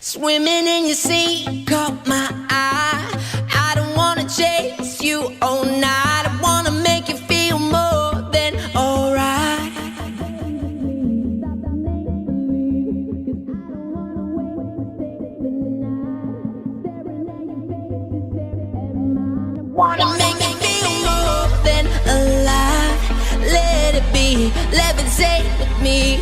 Swimming in your sea, caught my eye. I don't wanna chase you all night. I wanna make you feel more than alright. Wanna make you feel more than alive. Let it be, levitate with me.